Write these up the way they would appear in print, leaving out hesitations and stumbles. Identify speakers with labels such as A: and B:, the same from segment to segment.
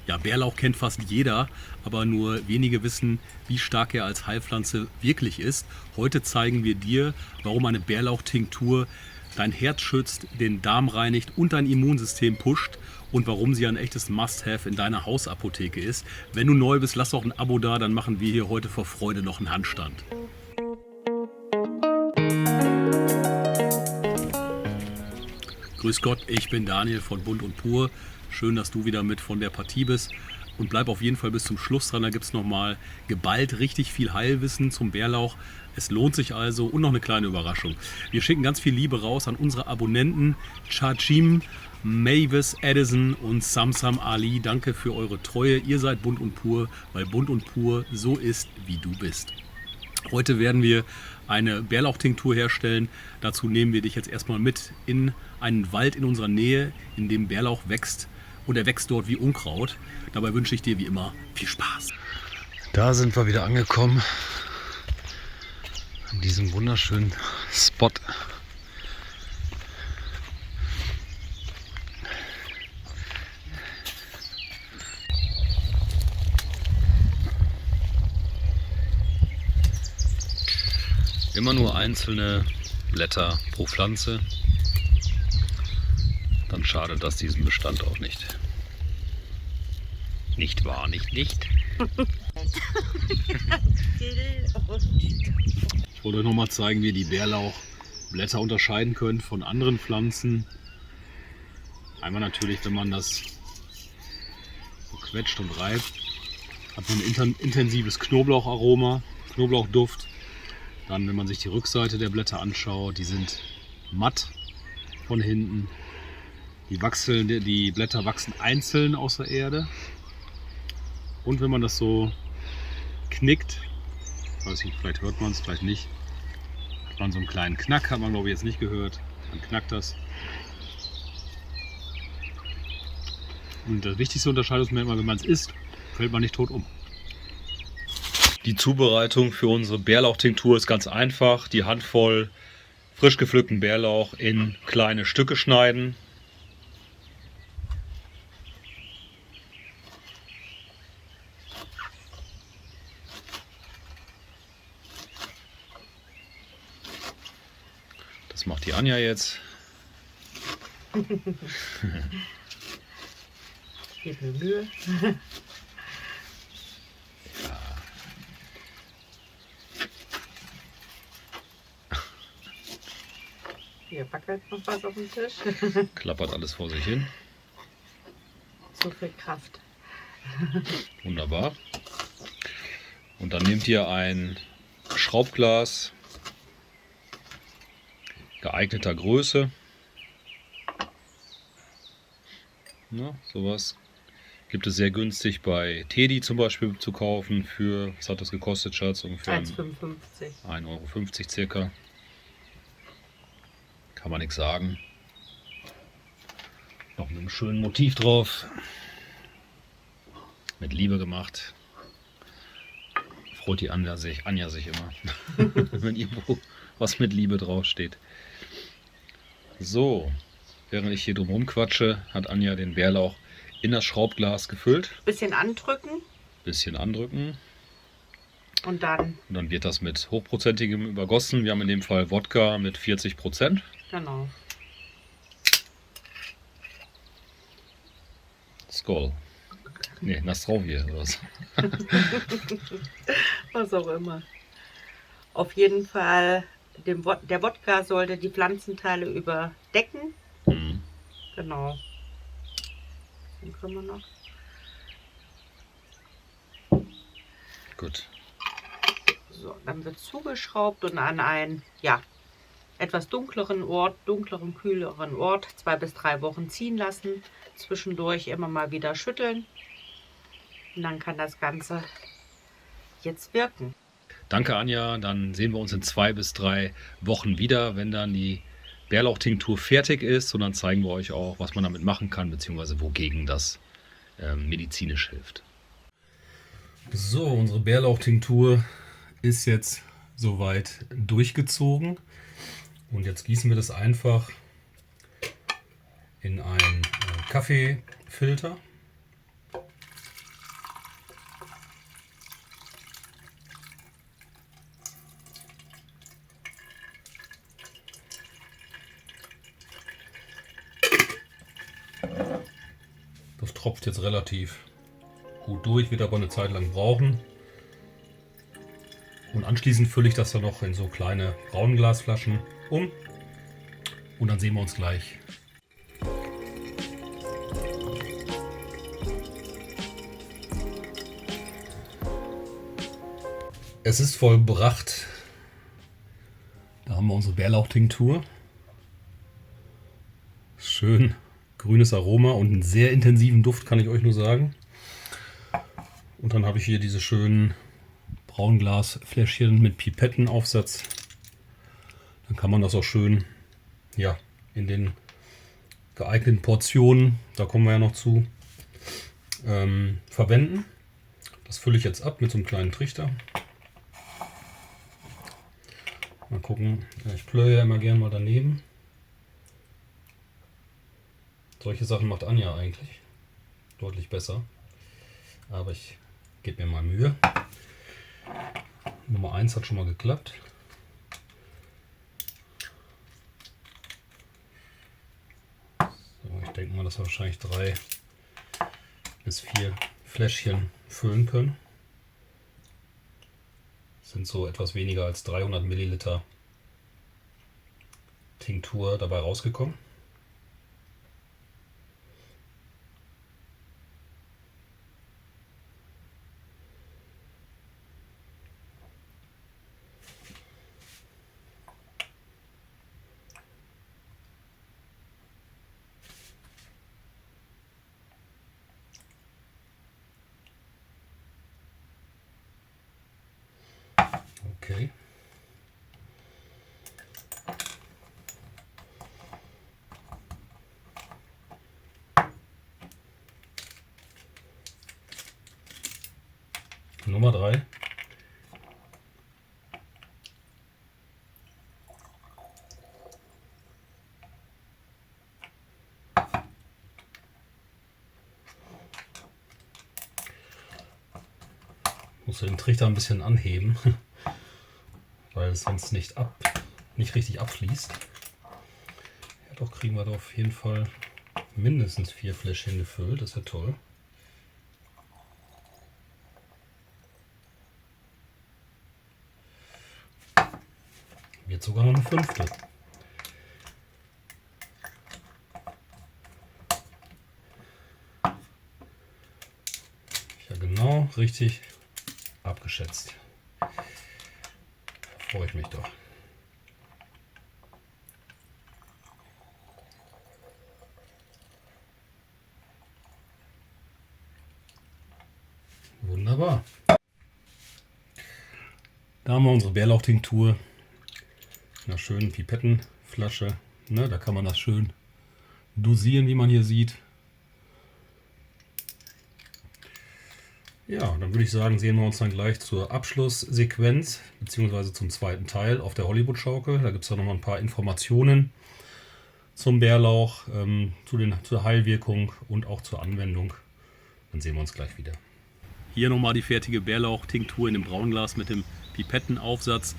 A: Ja, Bärlauch kennt fast jeder, aber nur wenige wissen, wie stark er als Heilpflanze wirklich ist. Heute zeigen wir dir, warum eine Bärlauchtinktur dein Herz schützt, den Darm reinigt und dein Immunsystem pusht und warum sie ein echtes Must-Have in deiner Hausapotheke ist. Wenn du neu bist, lass doch ein Abo da, dann machen wir hier heute vor Freude noch einen Handstand. Grüß Gott, ich bin Daniel von Bunt und Pur. Schön, dass du wieder mit von der Partie bist. Und bleib auf jeden Fall bis zum Schluss dran. Da gibt es nochmal geballt richtig viel Heilwissen zum Bärlauch. Es lohnt sich also und noch eine kleine Überraschung. Wir schicken ganz viel Liebe raus an unsere Abonnenten Chachim, Mavis, Edison und Samsam Ali. Danke für eure Treue. Ihr seid Bunt und Pur, weil Bunt und Pur so ist, wie du bist. Heute werden wir eine Bärlauchtinktur herstellen. Dazu nehmen wir dich jetzt erstmal mit in einen Wald in unserer Nähe, in dem Bärlauch wächst. Und er wächst dort wie Unkraut. Dabei wünsche ich dir wie immer viel Spaß.
B: Da sind wir wieder angekommen. An diesem wunderschönen Spot. Immer nur einzelne Blätter pro Pflanze. Dann schadet das diesem Bestand auch nicht. Nicht wahr, nicht?
A: Ich wollte euch nochmal zeigen, wie ihr die Bärlauchblätter unterscheiden könnt von anderen Pflanzen. Einmal natürlich, wenn man das so quetscht und reibt, hat man ein intensives Knoblaucharoma, Knoblauchduft. Dann, wenn man sich die Rückseite der Blätter anschaut, die sind matt von hinten. Die Blätter wachsen einzeln aus der Erde. Und wenn man das so knickt, weiß ich, vielleicht hört man es, vielleicht nicht, hat man so einen kleinen Knack, hat man glaube ich jetzt nicht gehört. Dann knackt das. Und das wichtigste Unterscheidungsmerkmal, wenn man es isst, fällt man nicht tot um.
B: Die Zubereitung für unsere Bärlauchtinktur ist ganz einfach. Die Handvoll frisch gepflückten Bärlauch in kleine Stücke schneiden. Das macht die Anja jetzt.
C: Gib mir Mühe. Hier wackelt noch was auf dem Tisch.
B: Klappert alles vor sich hin.
C: So viel Kraft.
B: Wunderbar. Und dann nehmt ihr ein Schraubglas geeigneter Größe. Na, sowas gibt es sehr günstig bei Teddy zum Beispiel zu kaufen. Für, was hat das gekostet, Schatz? Ungefähr
C: 1,55
B: 1,50 € circa. Kann man nichts sagen. Noch mit einem schönen Motiv drauf. Mit Liebe gemacht. Freut die Anja sich immer, wenn irgendwo was mit Liebe draufsteht. So, während ich hier drum quatsche, hat Anja den Bärlauch in das Schraubglas gefüllt.
C: Bisschen andrücken
B: Bisschen andrücken.
C: und dann,
B: Und dann wird das mit hochprozentigem übergossen. Wir haben in dem Fall Wodka mit 40%.
C: genau.
B: Skol. Nee, Nastrovie oder was?
C: Was auch immer. Auf jeden Fall, der Wodka sollte die Pflanzenteile überdecken.
B: Mhm.
C: Genau. Dann können wir noch.
B: Gut.
C: So, dann wird zugeschraubt und an einen, etwas dunkleren, kühleren Ort 2 bis 3 Wochen ziehen lassen. Zwischendurch immer mal wieder schütteln. Und dann kann das Ganze jetzt wirken.
B: Danke, Anja. Dann sehen wir uns in 2 bis 3 Wochen wieder, wenn dann die Bärlauchtinktur fertig ist. Und dann zeigen wir euch auch, was man damit machen kann, beziehungsweise wogegen das medizinisch hilft.
A: So, unsere Bärlauchtinktur ist jetzt soweit durchgezogen. Und jetzt gießen wir das einfach in einen Kaffeefilter. tropft jetzt relativ gut durch, wird aber eine Zeit lang brauchen. Und anschließend fülle ich das dann noch in so kleine Braunglasflaschen um. Und dann sehen wir uns gleich. Es ist vollbracht. Da haben wir unsere Bärlauchtinktur. Schön grünes Aroma und einen sehr intensiven Duft, kann ich euch nur sagen. Und dann habe ich hier diese schönen Braunglasfläschchen mit Pipettenaufsatz. Dann kann man das auch schön, ja, in den geeigneten Portionen, da kommen wir ja noch zu, verwenden. Das fülle ich jetzt ab mit so einem kleinen Trichter. Mal gucken, ich plöre ja immer gern mal daneben. Solche Sachen macht Anja eigentlich deutlich besser. Aber ich gebe mir mal Mühe. Nummer 1 hat schon mal geklappt. So, ich denke mal, dass wir wahrscheinlich 3 bis 4 Fläschchen füllen können. Das sind so etwas weniger als 300 Milliliter Tinktur dabei rausgekommen. Okay. Nummer 3. Muss den Trichter ein bisschen anheben, weil es sonst nicht richtig abfließt. Ja, doch kriegen wir da auf jeden Fall mindestens 4 Fläschchen gefüllt, das ist ja toll. Jetzt sogar noch eine 5. Ja, genau, richtig abgeschätzt. Da freue ich mich doch. Wunderbar. Da haben wir unsere Bärlauchtinktur in einer schönen Pipettenflasche. Ne, da kann man das schön dosieren, wie man hier sieht. Ja, dann würde ich sagen, sehen wir uns dann gleich zur Abschlusssequenz bzw. zum zweiten Teil auf der Hollywood-Schaukel. Da gibt es dann noch mal ein paar Informationen zum Bärlauch, zur Heilwirkung und auch zur Anwendung. Dann sehen wir uns gleich wieder. Hier nochmal die fertige Bärlauchtinktur in dem Braunglas mit dem Pipettenaufsatz.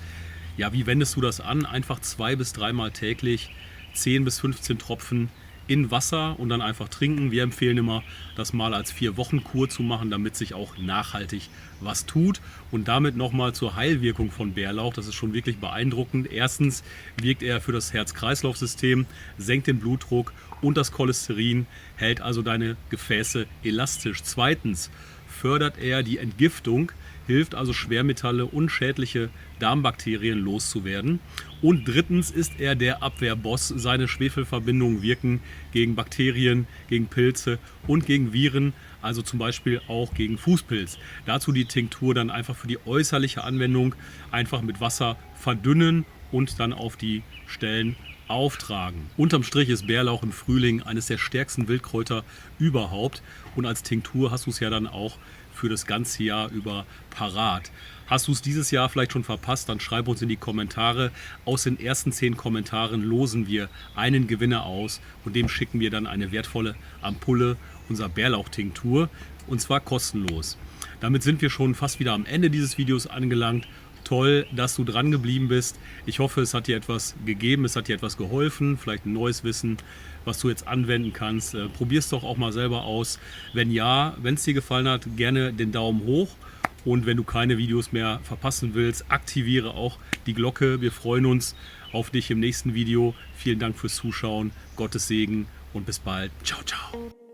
A: Ja, wie wendest du das an? Einfach 2 bis 3 Mal täglich 10 bis 15 Tropfen in Wasser und dann einfach trinken. Wir empfehlen immer, das mal als 4-Wochen-Kur zu machen, damit sich auch nachhaltig was tut. Und damit nochmal zur Heilwirkung von Bärlauch. Das ist schon wirklich beeindruckend. Erstens wirkt er für das Herz-Kreislauf-System, senkt den Blutdruck und das Cholesterin, hält also deine Gefäße elastisch. Zweitens fördert er die Entgiftung, hilft also Schwermetalle und schädliche Darmbakterien loszuwerden. Und drittens ist er der Abwehrboss. Seine Schwefelverbindungen wirken gegen Bakterien, gegen Pilze und gegen Viren, also zum Beispiel auch gegen Fußpilz. Dazu die Tinktur dann einfach für die äußerliche Anwendung einfach mit Wasser verdünnen und dann auf die Stellen auftragen. Unterm Strich ist Bärlauch im Frühling eines der stärksten Wildkräuter überhaupt und als Tinktur hast du es ja dann auch für das ganze Jahr über parat. Hast du es dieses Jahr vielleicht schon verpasst, dann schreib uns in die Kommentare. Aus den ersten 10 Kommentaren losen wir einen Gewinner aus und dem schicken wir dann eine wertvolle Ampulle unserer Bärlauchtinktur und zwar kostenlos. Damit sind wir schon fast wieder am Ende dieses Videos angelangt. Toll, dass du dran geblieben bist. Ich hoffe, es hat dir etwas gegeben, es hat dir etwas geholfen, vielleicht ein neues Wissen, was du jetzt anwenden kannst. Probier es doch auch mal selber aus. Wenn ja, wenn es dir gefallen hat, gerne den Daumen hoch. Und wenn du keine Videos mehr verpassen willst, aktiviere auch die Glocke. Wir freuen uns auf dich im nächsten Video. Vielen Dank fürs Zuschauen. Gottes Segen und bis bald. Ciao, ciao.